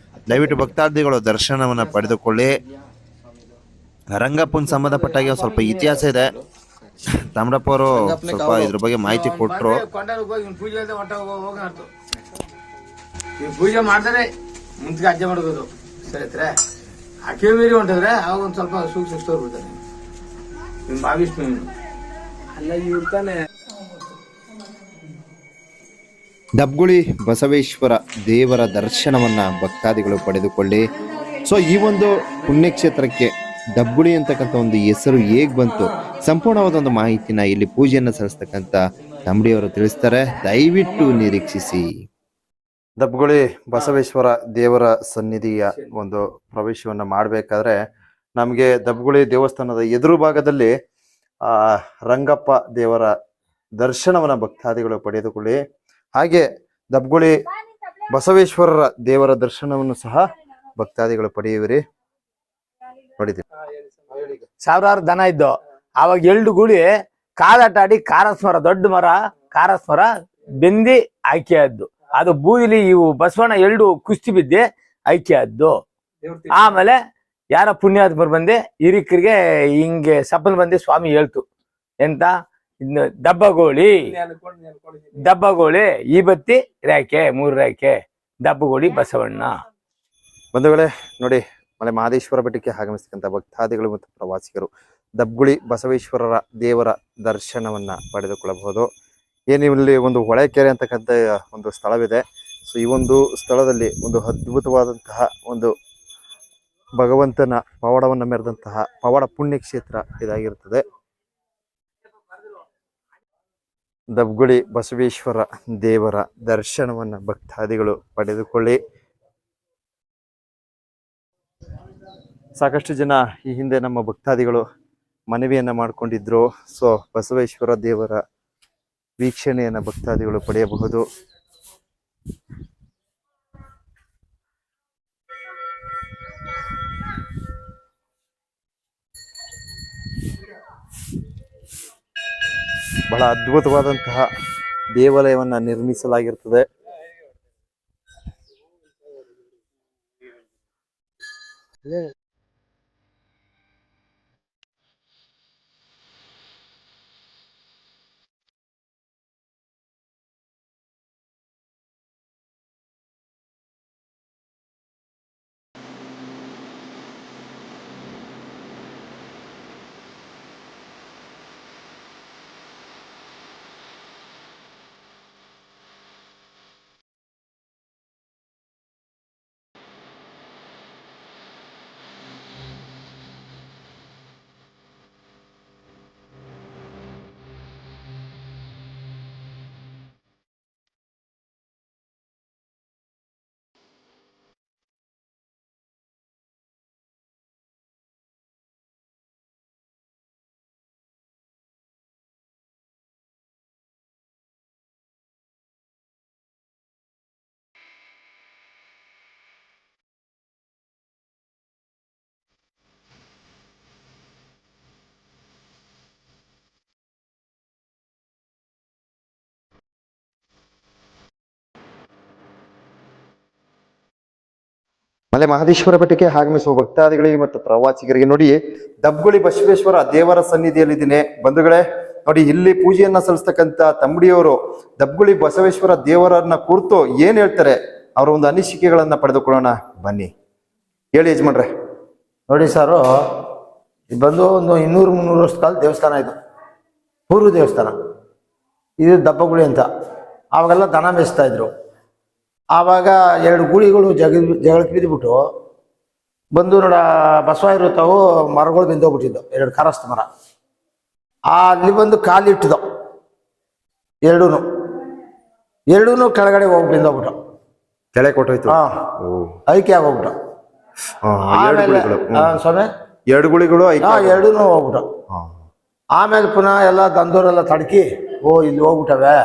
ದಯವಿಟ್ಟು ಭಕ್ತಾದಿಗಳು ದರ್ಶನವನ್ನ ಪಡೆದುಕೊಳ್ಳಿ. ರಂಗಪ್ಪನ ಸಂಬಂಧಪಟ್ಟಾಗ ಸ್ವಲ್ಪ ಇತಿಹಾಸ ಇದೆ. ತಮ್ಮಡಪ್ಪ ಅವರು ಸ್ವಲ್ಪ ಇದ್ರ ಬಗ್ಗೆ ಮಾಹಿತಿ ಕೊಟ್ರು. ಪೂಜೆ ಮಾಡ್ತಾರೆ ಮುಂಚೆ ಅಜ್ಜೆ ಮಾಡೋದು ಸರಿ ಅಕ್ಕಿ ಮೀರಿ ಹೊಂಟಿದ್ರೆ ಅವಾಗ ಒಂದ್ ಸ್ವಲ್ಪ ಸೂಕ್ಷ್ಮ ಸ್ಟೋರ್ ಬಿಡ್ತಾರೆ. ನಿಮ್ ಭಾವಿಷ್ಣು ಅಲ್ಲ ಇರ್ತಾನೆ. ದಬ್ಬುಳಿ ಬಸವೇಶ್ವರ ದೇವರ ದರ್ಶನವನ್ನ ಭಕ್ತಾದಿಗಳು ಪಡೆದುಕೊಳ್ಳಿ. ಸೊ ಈ ಒಂದು ಪುಣ್ಯಕ್ಷೇತ್ರಕ್ಕೆ ದಬ್ಬುಳಿ ಅಂತಕ್ಕಂಥ ಒಂದು ಹೆಸರು ಹೇಗ್ ಬಂತು, ಸಂಪೂರ್ಣವಾದ ಒಂದು ಮಾಹಿತಿನ ಇಲ್ಲಿ ಪೂಜೆಯನ್ನ ಸಲ್ಲಿಸ್ತಕ್ಕಂಥ ತಂಬಡಿಯವರು ತಿಳಿಸ್ತಾರೆ. ದಯವಿಟ್ಟು ನಿರೀಕ್ಷಿಸಿ. ದಬ್ಬುಳಿ ಬಸವೇಶ್ವರ ದೇವರ ಸನ್ನಿಧಿಯ ಒಂದು ಪ್ರವೇಶವನ್ನ ಮಾಡಬೇಕಾದ್ರೆ ನಮಗೆ ದಬ್ಬುಳಿ ದೇವಸ್ಥಾನದ ಎದುರು ಭಾಗದಲ್ಲಿ ರಂಗಪ್ಪ ದೇವರ ದರ್ಶನವನ್ನ ಭಕ್ತಾದಿಗಳು ಪಡೆದುಕೊಳ್ಳಿ. ಹಾಗೆ ದಬ್ಬುಳಿ ಬಸವೇಶ್ವರರ ದೇವರ ದರ್ಶನವನ್ನು ಸಹ ಭಕ್ತಾದಿಗಳು ಪಡೆಯುವಿರಿ. ಪಡಿತೀವಿ. ಸಾವಿರಾರು ದನ ಇದ್ದು ಅವಾಗ 2 ಗುಳಿ ಕಾದಾಟ ಆಡಿ ಕಾರಸ್ಮರ, ದೊಡ್ಡ ಮರ ಕಾರಸ್ಮರ ಬೆಂದಿ ಆಯ್ಕೆಯಾದ್ದು. ಅದು ಬೂದಿಲಿ ಇವು ಬಸವಣ್ಣ 2 ಕುಸ್ತಿ ಬಿದ್ದೆ ಐಕ್ಯದ್ದು. ಆಮೇಲೆ ಯಾರ ಪುಣ್ಯಾತ್ಮರು ಬಂದೆ ಹಿರಿಕರಿಗೆ ಹಿಂಗೆ ಸಪ್ಪಲ್ ಬಂದೆ ಸ್ವಾಮಿ ಹೇಳ್ತು ಎಂತ ದಬ್ಬಗೋಳಿ ಈ ಬತ್ತಿ ರೇಖೆ 3 ರೇಖೆ ದಬ್ಬಗೋಳಿ ಬಸವಣ್ಣ. ಬಂಧುಗಳೇ ನೋಡಿ, ಮಲೆ ಮಹದೇಶ್ವರ ಬೆಟ್ಟಕ್ಕೆ ಆಗಮಿಸ್ತಕ್ಕಂಥ ಭಕ್ತಾದಿಗಳು ಮತ್ತು ಪ್ರವಾಸಿಗರು ದಬ್ಬುಳಿ ಬಸವೇಶ್ವರರ ದೇವರ ದರ್ಶನವನ್ನ ಪಡೆದುಕೊಳ್ಳಬಹುದು. ಏನಿಲ್ಲಿ ಒಂದು ಹೊಳೆಕೆರೆ ಅಂತಕ್ಕಂಥ ಒಂದು ಸ್ಥಳವಿದೆ. ಸೊ ಈ ಒಂದು ಸ್ಥಳದಲ್ಲಿ ಒಂದು ಅದ್ಭುತವಾದಂತಹ ಒಂದು ಭಗವಂತನ ಪವಾಡವನ್ನ ಮೆರೆದಂತಹ ಪವಾಡ ಪುಣ್ಯಕ್ಷೇತ್ರ ಇದಾಗಿರ್ತದೆ. ದಬ್ಬುಳಿ ಬಸವೇಶ್ವರ ದೇವರ ದರ್ಶನವನ್ನ ಭಕ್ತಾದಿಗಳು ಪಡೆದುಕೊಳ್ಳಿ. ಸಾಕಷ್ಟು ಜನ ಈ ಹಿಂದೆ ನಮ್ಮ ಭಕ್ತಾದಿಗಳು ಮನವಿಯನ್ನ ಮಾಡಿಕೊಂಡಿದ್ರು. ಸೊ ಬಸವೇಶ್ವರ ದೇವರ ವೀಕ್ಷಣೆಯನ್ನ ಭಕ್ತಾದಿಗಳು ಪಡೆಯಬಹುದು. ಬಹಳ ಅದ್ಭುತವಾದಂತಹ ದೇವಾಲಯವನ್ನ ನಿರ್ಮಿಸಲಾಗಿರ್ತದೆ. ಮಲೆ ಮಹದೇಶ್ವರ ಬೆಟ್ಟಕ್ಕೆ ಆಗಮಿಸುವ ಭಕ್ತಾದಿಗಳಿಗೆ ಮತ್ತು ಪ್ರವಾಸಿಗರಿಗೆ ನೋಡಿ ದಬ್ಗುಳಿ ಬಸವೇಶ್ವರ ದೇವರ ಸನ್ನಿಧಿಯಲ್ಲಿದ್ದೀನಿ ಬಂಧುಗಳೇ. ನೋಡಿ ಇಲ್ಲಿ ಪೂಜೆಯನ್ನ ಸಲ್ಲಿಸ್ತಕ್ಕಂಥ ತಂಬಡಿಯವರು ದಬ್ಗುಳಿ ಬಸವೇಶ್ವರ ದೇವರನ್ನ ಕುರಿತು ಏನ್ ಹೇಳ್ತಾರೆ ಅವರ ಒಂದು ಅನಿಸಿಕೆಗಳನ್ನ ಪಡೆದುಕೊಳ್ಳೋಣ ಬನ್ನಿ. ಹೇಳಿ ಯಜಮಾನ್ರೆ. ನೋಡಿ ಸರ್, ಇದು ಬಂದು ಒಂದು 200-300 ವರ್ಷದ ಕಾಲ ದೇವಸ್ಥಾನ. ಇದು ಪೂರ್ವ ದೇವಸ್ಥಾನ. ಇದು ದಬ್ಬಗುಳಿ ಅಂತ. ಆವಾಗೆಲ್ಲ ದನ ಮೇಯಿಸ್ತಾ ಇದ್ರು. ಆವಾಗ 2 ಗೂಳಿಗಳು ಜಗಳಕ್ಕೆ ಬಿದ್ದುಬಿಟ್ಟು ಬಂದು ನೋಡ ಬಸವ ಇರುತ್ತಾವು ಮರಗಳು ಬಿದ್ದೋಗ್ಬಿಟ್ಟಿದ್ದು, 2 ಕಾರಸ್ತ ಮರ. ಅಲ್ಲಿ ಬಂದು ಕಾಲಿಟ್ಟಿದ್ದು ಎರಡೂ ಕೆಳಗಡೆ ಹೋಗಿ ಬಿದ್ದೋಗ್ಬಿಟ್ಟು ತಲೆ ಕೊಟ್ಟೋಯ್ತು. ಐಕ್ಯ ಆಗೋಗ್ಬಿಟ್ಟು. ಆಮೇಲೆ ಸ್ವಾಮಿ 2 ಗುಳಿಗಳು ಎರಡೂ ಹೋಗ್ಬಿಟ್ಟು. ಆಮೇಲೆ ಪುನಃ ಎಲ್ಲ ದಂದೋರೆಲ್ಲ ತಡ್ಕಿ ಇಲ್ಲಿ ಹೋಗ್ಬಿಟ್ಟವೆ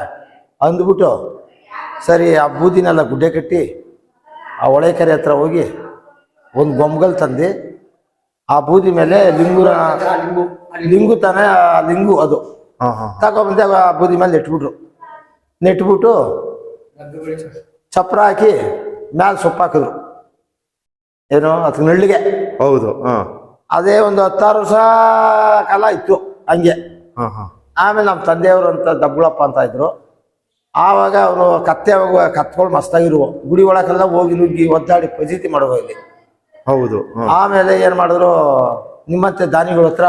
ಅಂದ್ಬಿಟ್ಟು ಸರಿ ಆ ಬೂದಿನೆಲ್ಲ ಗುಡ್ಡೆ ಕಟ್ಟಿ ಆ ಹೊಳೆಕೆರೆ ಹತ್ರ ಹೋಗಿ ಒಂದು ಗೊಂಬಗಲ್ ತಂದು ಆ ಬೂದಿ ಮೇಲೆ ಲಿಂಗು ತಾನೆ ಲಿಂಗು ಅದು ತಗೊಬಂದೆ ಆ ಬೂದಿ ಮೇಲೆ ನೆಟ್ಬಿಟ್ಟು ಚಪ್ರ ಹಾಕಿ ಮ್ಯಾಲ ಸೊಪ್ಪು ಹಾಕಿದ್ರು. ಏನು ಅದಕ್ಕೆ ನಳ್ಳಿಗೆ. ಹೌದು. ಅದೇ ಒಂದು 16 ವರ್ಷ ಕಾಲ ಇತ್ತು ಹಂಗೆ. ಆಮೇಲೆ ನಮ್ಮ ತಂದೆಯವರು ಅಂತ ದಬ್ಬುಳಪ್ಪ ಅಂತ ಇದ್ರು. ಆವಾಗ ಅವರು ಕತ್ತೆಗಳು ಮಸ್ತಾಗಿರುವ ಗುಡಿ ಒಳಗೆಲ್ಲ ಹೋಗಿ ನುಗ್ಗಿ ಒದ್ದಾಡಿ ಫಜೀತಿ ಮಾಡುವ ಇಲ್ಲಿ. ಹೌದು. ಆಮೇಲೆ ಏನ್ ಮಾಡಿದ್ರು, ನಿಮ್ಮಂತೆ ದಾನಿಗಳ ಹತ್ರ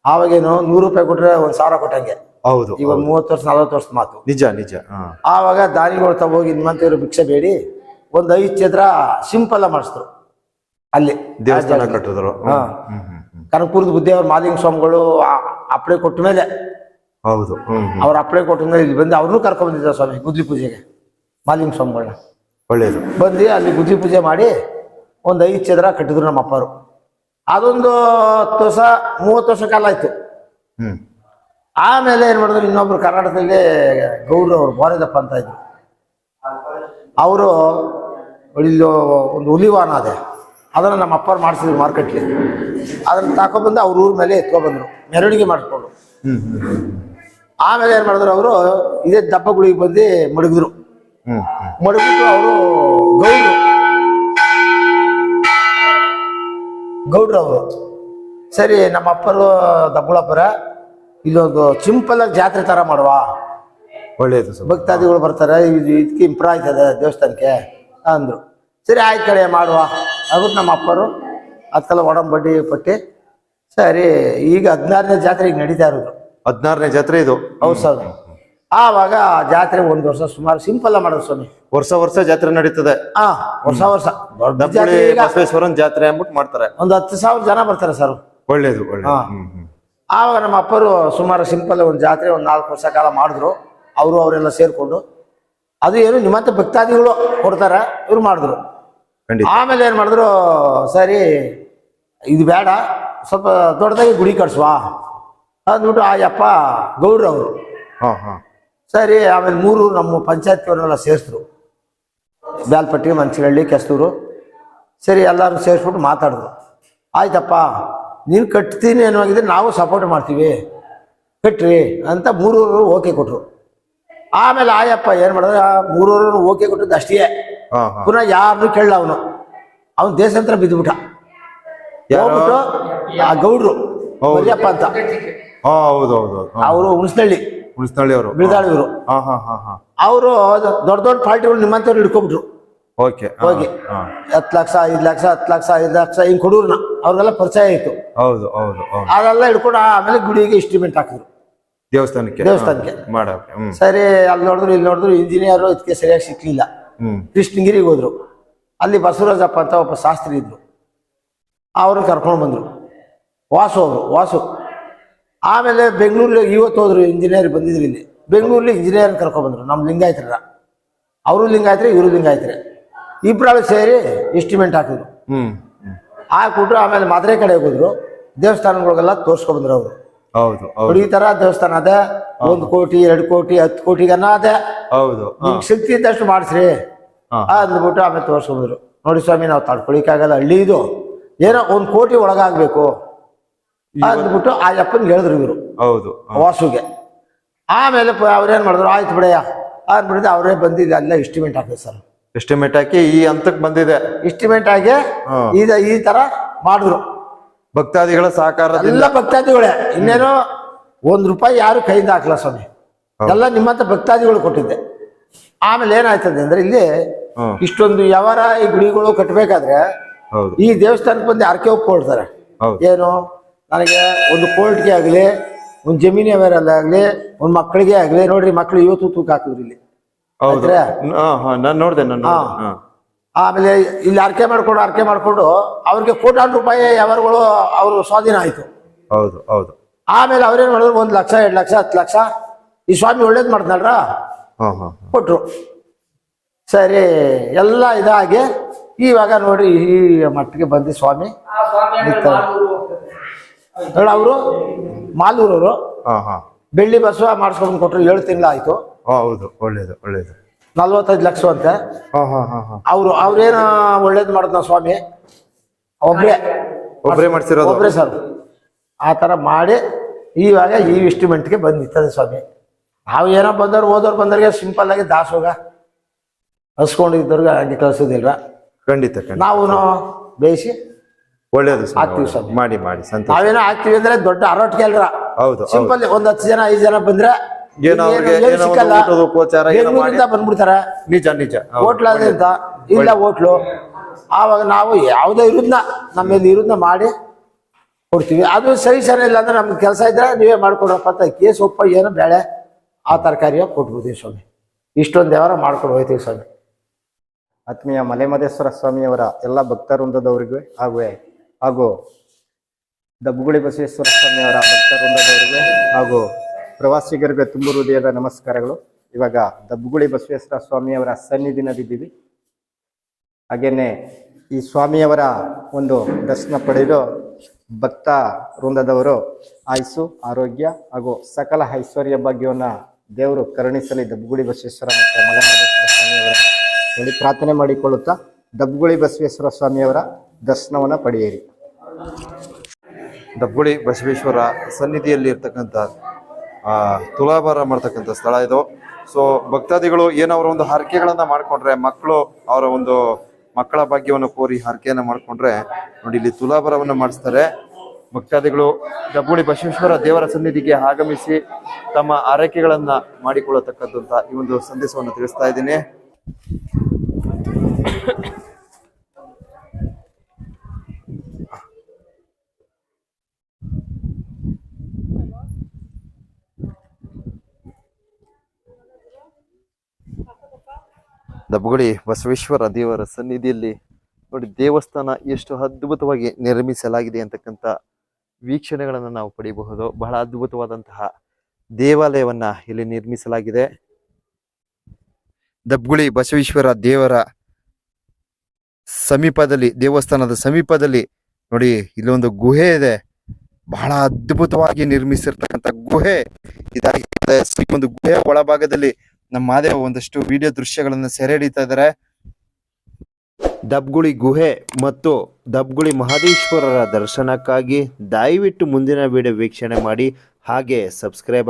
ಆವಾಗೇನು 100 ರೂಪಾಯಿ ಕೊಟ್ರೆ 1000 ಕೊಟ್ಟಂಗೆ. ಹೌದು. ಇವಾಗ 30 ವರ್ಷ 40 ವರ್ಷದ ಮಾತು. ನಿಜ ನಿಜ. ಆವಾಗ ದಾನಿಗಳ ಹತ್ರ ಹೋಗಿ ನಿಮ್ಮಂತವ್ರು ಭಿಕ್ಷೆ ಬೇಡಿ ಒಂದು 5 ಚದ್ರ ಸಿಂಪಲ್ ಮಾಡಿಸಿದ್ರು ಅಲ್ಲಿ ದೇವಸ್ಥಾನ ಕಟ್ಟಿದ್ರು. ಕನಕಪುರದ ಬುದ್ಧಿಯವ್ರ ಮಾಲಿಂಗ ಸ್ವಾಮಿಗಳು ಅಪ್ಪಳೆ ಕೊಟ್ಟ ಮೇಲೆ. ಹೌದು. ಅವ್ರ ಅಪ್ಪಳೆ ಕೊಟ್ಟ ಮೇಲೆ ಇಲ್ಲಿ ಬಂದು ಅವ್ರನ್ನೂ ಕರ್ಕೊಂಡ್ ಬಂದಿದ್ದಾರೆ ಸ್ವಾಮಿ ಗುದ್ಲಿ ಪೂಜೆಗೆ. ಮಾಲಿಂಗ ಸ್ವಾಮಿಗಳನ್ನ ಒಳ್ಳೇದು ಬಂದು ಅಲ್ಲಿ ಗುದ್ಲಿ ಪೂಜೆ ಮಾಡಿ ಒಂದು 5 ಚದ್ರ ಕಟ್ಟಿದ್ರು ನಮ್ಮ ಅಪ್ಪರು. ಅದೊಂದು 10 ವರ್ಷ 30 ವರ್ಷ ಕಾಲ ಆಯ್ತು. ಆಮೇಲೆ ಏನ್ ಮಾಡಿದ್ರು, ಇನ್ನೊಬ್ರು ಕರ್ನಾಟಕದಲ್ಲಿ ಗೌಡ್ರು ಅವ್ರು ಬೋರೆದಪ್ಪ ಅಂತ ಇದ್ರು. ಅವರು ಇಲ್ಲಿ ಒಂದು ಹುಲಿವಾನ ಅದೇ, ಅದನ್ನು ನಮ್ಮ ಅಪ್ಪರು ಮಾಡಿಸಿದ್ರು ಮಾರ್ಕೆಟ್ಲಿ. ಅದನ್ನು ತಗೊಬಂದು ಅವ್ರ ಊರ ಮೇಲೆ ಎತ್ಕೊಬಂದ್ರು, ಮೆರವಣಿಗೆ ಮಾಡಿಸ್ಕೊಂಡು. ಆಮೇಲೆ ಏನ್ ಮಾಡಿದ್ರು, ಅವರು ಇದೇ ದಬ್ಬಗುಳಿಗೆ ಬಂದು ಮಡಗಿದ್ರು. ಮಡಗಿಬಿಟ್ಟು ಅವರು ಗೌಡ್ರು ಅವರು ಸರಿ ನಮ್ಮ ಅಪ್ಪರು ದಬ್ಬುಳಪ್ಪರ ಇಲ್ಲೊಂದು ಸಿಂಪಲ್ ಆಗಿ ಜಾತ್ರೆ ತರ ಮಾಡುವ, ಒಳ್ಳೇದು, ಭಕ್ತಾದಿಗಳು ಬರ್ತಾರೆ, ಇದಕ್ಕೆ ಇಂಪ್ರೂವ್ ಆಯ್ತದೆ ದೇವಸ್ಥಾನಕ್ಕೆ ಅಂದ್ರು. ಸರಿ ಆಯ್ತು ಕಡೆ ಮಾಡುವ ಆಗ್ಬಿಟ್ಟು ನಮ್ಮ ಅಪ್ಪರು ಅದಕ್ಕೆಲ್ಲ ಒಡಂಬಡ್ಡಿ ಪಟ್ಟಿ ಸರಿ. ಈಗ 16ನೇ ಜಾತ್ರೆ ಈಗ ನಡೀತಾ ಇರೋದು. 16ನೇ ಜಾತ್ರೆ ಇದು. ಹೌದು ಸರ್. ಆವಾಗ ಜಾತ್ರೆ 1 ವರ್ಷ ಸುಮಾರು ಸಿಂಪಲ್ ಮಾಡೋದು ಸ್ವಾಮಿ. ವರ್ಷ ಜಾತ್ರೆ ನಡೀತದೆ. ವರ್ಷ ಬಸವೇಶ್ವರನ್ ಜಾತ್ರೆ ಅಂದ್ಬಿಟ್ಟು ಮಾಡ್ತಾರೆ. ಒಂದು 10,000 ಜನ ಬರ್ತಾರೆ ಸರ್. ಒಳ್ಳೇದು. ಆವಾಗ ನಮ್ಮ ಅಪ್ಪರು ಸುಮಾರು ಸಿಂಪಲ್ ಒಂದು ಜಾತ್ರೆ 4 ವರ್ಷ ಕಾಲ ಮಾಡಿದ್ರು. ಅವರೆಲ್ಲ ಸೇರ್ಕೊಂಡು ಅದು ಏನು ನಿಮ್ಮಂತ ಭಕ್ತಾದಿಗಳು ಕೊಡ್ತಾರೆ, ಇವ್ರು ಮಾಡಿದ್ರು. ಆಮೇಲೆ ಏನ್ ಮಾಡಿದ್ರು, ಸರಿ ಇದು ಬೇಡ, ಸ್ವಲ್ಪ ದೊಡ್ಡದಾಗಿ ಗುಡಿ ಕಟ್ಸುವ ಅಂದ್ಬಿಟ್ಟು ಆ ಯಪ್ಪ ಗೌಡ್ರು ಅವರು ಸರಿ. ಆಮೇಲೆ 3 ನಮ್ಮ ಪಂಚಾಯತ್ವರೆಲ್ಲ ಸೇರಿಸಿದ್ರು, ಬ್ಯಾಲ್ಪಟ್ಟಿ, ಮಂಚನಹಳ್ಳಿ, ಕೆಸ್ತೂರು. ಸರಿ ಎಲ್ಲರೂ ಸೇರಿಸ್ಬಿಟ್ಟು ಮಾತಾಡಿದ್ರು. ಆಯ್ತಪ್ಪ ನೀನು ಕಟ್ತೀನಿ ಅನ್ನೋಗಿದೆ, ನಾವು ಸಪೋರ್ಟ್ ಮಾಡ್ತೀವಿ, ಕಟ್ರಿ ಅಂತ 3 ಓಕೆ ಕೊಟ್ರು. ಆಮೇಲೆ ಆಯಪ್ಪ ಏನ್ ಮಾಡಿದ್ರೆ 3 ಓಕೆ ಕೊಟ್ಟಿದ್ದು ಅಷ್ಟೇ. ಪುನಃ ಯಾರನ್ನು ಕೇಳಲ್ಲ ಅವನು ದೇಶಾಂತರ ಬಿದ್ದುಬಿಟ್ಟ. ಹೋಗ್ಬಿಟ್ಟು ಆ ಗೌಡ್ರು ಮರಿಯಪ್ಪ ಅಂತ ಅವರು ಹುಣಸನಹಳ್ಳಿ ಅವರು ಬಿಳದಾಳಿಯವರು, ಅವರು ದೊಡ್ಡ ಪಾರ್ಟಿಗಳು ನಿಮ್ಮಂತವ್ರು ಹಿಡ್ಕೊಂಡ್ಬಿಟ್ರು. ಹೋಗಿ 10 ಲಕ್ಷ 5 ಲಕ್ಷ 10 ಲಕ್ಷ 5 ಲಕ್ಷ ಹಿಂಗ್ ಕೊಡೋರ್ನ ಅವ್ರಿಗೆಲ್ಲ ಪರಿಚಯ ಆಯ್ತು. ಅದೆಲ್ಲ ಹಿಡ್ಕೊಂಡು ಆಮೇಲೆ ಗುಡಿಗೆ ಇಸ್ಟಿಮೇಟ್ ಹಾಕಿದ್ರು ದೇವಸ್ಥಾನಕ್ಕೆ. ಸರಿ ಅಲ್ಲಿ ನೋಡಿದ್ರು ಇಲ್ಲಿ ನೋಡಿದ್ರು ಇಂಜಿನಿಯರ್ ಇದಕ್ಕೆ ಸರಿಯಾಗಿ ಸಿಕ್ಲಿಲ್ಲ. ಕೃಷ್ಣಗಿರಿಗೆ ಹೋದ್ರು. ಅಲ್ಲಿ ಬಸವರಾಜಪ್ಪ ಅಂತ ಒಬ್ಬ ಶಾಸ್ತ್ರಿ ಇದ್ರು, ಅವ್ರನ್ನ ಕರ್ಕೊಂಡು ಬಂದ್ರು. ವಾಸು ಆಮೇಲೆ ಬೆಂಗಳೂರಲ್ಲಿ ಇವತ್ತು ಹೋದ್ರು, ಇಂಜಿನಿಯರ್ ಬಂದಿದ್ರು ಇಲ್ಲಿ. ಬೆಂಗಳೂರಲ್ಲಿ ಇಂಜಿನಿಯರ್ ಕರ್ಕೊಂಡ್ ಬಂದ್ರು. ನಮ್ಮ ಲಿಂಗಾಯತರ, ಅವರು ಲಿಂಗಾಯತ್ರೆ, ಇವರು ಲಿಂಗಾಯತ್ರೆ, ಇಬ್ಬರಾಳು ಸೇರಿ ಎಸ್ಟಿಮೇಟ್ ಹಾಕಿದ್ರು. ಹಾಕ್ಬಿಟ್ರು. ಆಮೇಲೆ ಮದುವೆ ಕಡೆ ಹೋದ್ರು, ದೇವಸ್ಥಾನಗಳಿಗೆಲ್ಲ ತೋರ್ಸ್ಕೊಂಡ್ ಬಂದ್ರು ಅವರು. ಈ ತರ ದೇವಸ್ಥಾನ ಅದೇ 1 ಕೋಟಿ 2 ಕೋಟಿ 10 ಕೋಟಿಗನ್ನ ಅದೇ ನಿಮ್ಗೆ ಶಕ್ತಿ ಇದ್ದಷ್ಟು ಮಾಡಿಸ್ರಿ ಅಂದ್ಬಿಟ್ಟು ಆಮೇಲೆ ತೋರ್ಸ್ಕೊಂಡ್ರು. ನೋಡಿ ಸ್ವಾಮಿ, ನಾವು ತಡ್ಕೊಳಿಕ್ಕಾಗಲ್ಲ, ಹಳ್ಳಿ ಇದು, ಏನೋ 1 ಕೋಟಿ ಒಳಗಾಗ್ಬೇಕು ಅಂದ್ಬಿಟ್ಟು ಆ ಅಪ್ಪನ್ಗೆ ಹೇಳಿದ್ರು ಇವರು ವಾಸುಗೆ. ಆಮೇಲೆ ಅವ್ರೇನ್ ಮಾಡಿದ್ರು, ಆಯ್ತು ಬಿಡಯ್ಯ ಅಂದ್ಬಿಟ್ಟಿದ್ದೆ. ಅವರೇ ಬಂದಿದ್ದು ಅಲ್ಲ ಎಸ್ಟಿಮೇಟ್ ಹಾಕಿದ್ರು ಸರ್. ಎಸ್ಟಿಮೇಟ್ ಹಾಕಿ ಈ ಹಂತಕ್ಕೆ ಬಂದಿದೆ. ಎಸ್ಟಿಮೇಟ್ ಆಗಿ ಹ್ಮ್. ಈ ತರ ಮಾಡಿದ್ರು ಭಕ್ತಾದಿಗಳ ಸಹಕಾರದಿಂದ ಎಲ್ಲ ಭಕ್ತಾದಿಗಳೇ. ಇನ್ನೇನು ₹1 ಯಾರು ಕೈಯಿಂದ ಹಾಕ್ಲ ಸ್ವಾಮಿ, ಎಲ್ಲ ನಿಮ್ಮಂತ ಭಕ್ತಾದಿಗಳು ಕೊಟ್ಟಿದ್ದೆ. ಆಮೇಲೆ ಏನಾಯ್ತದೆ ಅಂದ್ರೆ ಇಲ್ಲಿ ಹ್ಮ್. ಇಷ್ಟೊಂದು ವ್ಯವಹಾರ ಈ ಗುಡಿಗಳು ಕಟ್ಟಬೇಕಾದ್ರೆ ಹೌದು ಈ ದೇವಸ್ಥಾನಕ್ಕೆ ಬಂದು ಯಾರಕ್ಕೆ ಒಪ್ಕೊಳ್ತಾರೆ. ಹೌದು ಏನು ನನಗೆ ಒಂದು ಕೋರ್ಟ್ಗೆ ಆಗಲಿ, ಒಂದು ಜಮೀನು ವ್ಯವಹಾರ ಆಗಲಿ, ಒಂದು ಮಕ್ಕಳಿಗೆ ಆಗಲಿ. ನೋಡ್ರಿ ಮಕ್ಕಳು ಇವತ್ತು ತೂಕ ಹಾಕಿದ್ರು ಇಲ್ಲಿ. ಹೌದು ಆಯ್ತಾ? ನಾನು ನೋಡ್ದೆ ಆಮೇಲೆ ಇಲ್ಲಿ ಅರ್ಕೆ ಮಾಡ್ಕೊಂಡು ಅವ್ರಿಗೆ ಕೋಟ್ಯಾಂತರ ರೂಪಾಯಿ ವ್ಯವಹಾರಗಳು ಅವರು ಸ್ವಾಧೀನ ಆಯ್ತು. ಹೌದು ಹೌದು ಆಮೇಲೆ ಅವ್ರೇನ್ ಮಾಡಿದ್ರು 1 ಲಕ್ಷ 2 ಲಕ್ಷ 10 ಲಕ್ಷ ಈ ಸ್ವಾಮಿ ಒಳ್ಳೇದ್ ಮಾಡ್ತಾಳ್ರ ಕೊಟ್ರು. ಸರಿ ಎಲ್ಲ ಇದಾಗಿ ಇವಾಗ ನೋಡಿ ಈ ಮಟ್ಟಿಗೆ ಬಂದಿ ಸ್ವಾಮಿ ನೋಡಿ. ಅವರು ಮಾಲೂರವರು ಬೆಳ್ಳಿ ಬಸವ ಮಾಡಿಸ್ಕೊಂಡು ಕೊಟ್ರು. 7 ತಿಂಗಳು ಆಯ್ತು. ಹೌದು ಒಳ್ಳೇದು ಒಳ್ಳೇದು. 45 ಲಕ್ಷ ಅಂತೆ. ಅವ್ರೇನ ಒಳ್ಳೇದ್ ಮಾಡಿದ್ನ ಸ್ವಾಮಿ ಒಬ್ರೇ ಮಾಡ್ಸಿರೋದು. ಒಬ್ರೇ ಸರ್. ಆ ತರ ಮಾಡಿ ಇವಾಗ ಈ ಎಸ್ಟಿಮೇಟ್ಗೆ ಬಂದ್ ನಿಂತದೆ ಸ್ವಾಮಿ. ನಾವು ಏನೋ ಹೋದವ್ರು ಬಂದವ್ರಿಗೆ ಸಿಂಪಲ್ ಆಗಿ ದಾಸೋಗ ಹಸ್ಕೊಂಡಿದ್ದವ್ರಿಗೆ ಹಂಗೆ ಕಳ್ಸೋದಿಲ್ವ. ಖಂಡಿತ ನಾವು ಬೇಯಿಸಿ ಒಳ್ಳೇದು ಹಾಕ್ತಿವಿ ಸ್ವಾಮಿ. ಮಾಡಿ ಮಾಡಿ ಸಂತೋಷ. ನಾವೇನೋ ಹಾಕ್ತಿವಿ ಅಂದ್ರೆ ದೊಡ್ಡ ಅರವಟ್ಟಿಗೆ ಅಲ್ರ. ಹೌದು ಸಿಂಪಲ್ 10 ಜನ 5 ಜನ ಬಂದ್ರೆ ಬೆಂಗಳೂರಿಂದ ಬಂದ್ಬಿಡ್ತಾರ. ನಿಜ ನಿಜ. ಹೋಟ್ಲಂತ ಇಲ್ಲ ಹೋಟ್ಲು. ಆವಾಗ ನಾವು ಯಾವುದೇ ಇರುದ್ನ ನಮ್ಮಲ್ಲಿ ಇರುದ್ನ ಮಾಡಿ ಕೊಡ್ತೀವಿ. ಅದು ಸರಿ ಇಲ್ಲ ಅಂದ್ರೆ ನಮ್ಗೆ ಕೆಲಸ ಇದ್ರೆ ನೀವೇ ಮಾಡ್ಕೊಡ್ರಪ್ಪ ಅಂತ ಕೇಸ್ ಸೊಪ್ಪ ಏನೋ ಬೇಳೆ ಆ ತರಕಾರಿಯ ಕೊಟ್ಬಿಡ್ತೀವಿ ಸ್ವಾಮಿ. ಇಷ್ಟೊಂದು ವ್ಯವಹಾರ ಮಾಡ್ಕೊಂಡು ಹೋಗ್ತೀವಿ ಸ್ವಾಮಿ. ಆತ್ಮೀಯ ಮಲೆಮಹದೇಶ್ವರ ಸ್ವಾಮಿಯವರ ಎಲ್ಲ ಭಕ್ತವೃಂದದವರಿಗೂ ಹಾಗೂ ದಬ್ಬುಗುಳಿ ಬಸವೇಶ್ವರ ಸ್ವಾಮಿಯವರ ಭಕ್ತವೃಂದದವರಿಗೂ ಹಾಗೂ ಪ್ರವಾಸಿಗರಿಗೆ ತುಂಬ ಹೃದಯದ ನಮಸ್ಕಾರಗಳು. ಇವಾಗ ದಬ್ಬುಗುಳಿ ಬಸವೇಶ್ವರ ಸ್ವಾಮಿಯವರ ಸನ್ನಿಧಿನಲ್ಲಿದ್ದೀವಿ. ಹಾಗೇನೆ ಈ ಸ್ವಾಮಿಯವರ ಒಂದು ದರ್ಶನ ಪಡೆದು ಭಕ್ತ ವೃಂದದವರು ಆಯುಸ್ಸು ಆರೋಗ್ಯ ಹಾಗೂ ಸಕಲ ಐಶ್ವರ್ಯ ಭಾಗ್ಯವನ್ನು ದೇವರು ಕರುಣಿಸಲಿ ದಬ್ಬುಗುಳಿ ಬಸವೇಶ್ವರ ಮತ್ತು ಮಲೆಮಹದೇಶ್ವರ ಸ್ವಾಮಿಯವರ ಹೇಳಿ ಪ್ರಾರ್ಥನೆ ಮಾಡಿಕೊಳ್ಳುತ್ತಾ ದಬ್ಬುಗುಳಿ ಬಸವೇಶ್ವರ ಸ್ವಾಮಿಯವರ ದರ್ಶನವನ್ನು ಪಡೆಯಿರಿ. ದಬ್ಬುಳಿ ಬಸವೇಶ್ವರ ಸನ್ನಿಧಿಯಲ್ಲಿ ಇರ್ತಕ್ಕಂಥ ತುಲಾಭಾರ ಮಾಡ್ತಕ್ಕಂಥ ಸ್ಥಳ ಇದು. ಸೊ ಭಕ್ತಾದಿಗಳು ಏನವರ ಒಂದು ಹರಕೆಗಳನ್ನ ಮಾಡ್ಕೊಂಡ್ರೆ, ಮಕ್ಕಳು ಅವರ ಒಂದು ಮಕ್ಕಳ ಭಾಗ್ಯವನ್ನು ಕೋರಿ ಹರಕೆಯನ್ನ ಮಾಡ್ಕೊಂಡ್ರೆ ನೋಡಿ ಇಲ್ಲಿ ತುಲಾಭಾರವನ್ನು ಮಾಡಿಸ್ತಾರೆ. ಭಕ್ತಾದಿಗಳು ದಬ್ಬುಳಿ ಬಸವೇಶ್ವರ ದೇವರ ಸನ್ನಿಧಿಗೆ ಆಗಮಿಸಿ ತಮ್ಮ ಆರೈಕೆಗಳನ್ನ ಮಾಡಿಕೊಳ್ಳತಕ್ಕಂಥ ಈ ಒಂದು ಸಂದೇಶವನ್ನು ತಿಳಿಸ್ತಾ ಇದ್ದೀನಿ. ದಬ್ಬುಗುಳಿ ಬಸವೇಶ್ವರ ದೇವರ ಸನ್ನಿಧಿಯಲ್ಲಿ ನೋಡಿ ದೇವಸ್ಥಾನ ಎಷ್ಟು ಅದ್ಭುತವಾಗಿ ನಿರ್ಮಿಸಲಾಗಿದೆ ಅಂತಕ್ಕಂಥ ವೀಕ್ಷಣೆಗಳನ್ನು ನಾವು ಪಡೆಯಬಹುದು. ಬಹಳ ಅದ್ಭುತವಾದಂತಹ ದೇವಾಲಯವನ್ನ ಇಲ್ಲಿ ನಿರ್ಮಿಸಲಾಗಿದೆ. ದಬ್ಬುಗುಳಿ ಬಸವೇಶ್ವರ ದೇವರ ಸಮೀಪದಲ್ಲಿ, ದೇವಸ್ಥಾನದ ಸಮೀಪದಲ್ಲಿ ನೋಡಿ ಇಲ್ಲೊಂದು ಗುಹೆ ಇದೆ. ಬಹಳ ಅದ್ಭುತವಾಗಿ ನಿರ್ಮಿಸಿರ್ತಕ್ಕಂಥ ಗುಹೆ ಇದಾಗಿದೆ. ಈ ಒಂದು ಗುಹೆಯ ಒಳಭಾಗದಲ್ಲಿ ನಮ್ಮ ಮಾದೇವ ಒಂದಷ್ಟು ವಿಡಿಯೋ ದೃಶ್ಯಗಳನ್ನು ಸೆರೆ ಹಿಡಿತಾ ಇದ್ದಾರೆ. ದಬ್ಬುಗುಳಿ ಗುಹೆ ಮತ್ತು ದಬ್ಬುಗುಳಿ ಮಹದೇಶ್ವರರ ದರ್ಶನಕ್ಕಾಗಿ ದಯವಿಟ್ಟು ಮುಂದಿನ ವಿಡಿಯೋ ವೀಕ್ಷಣೆ ಮಾಡಿ. ಹಾಗೆ ಸಬ್ಸ್ಕ್ರೈಬ್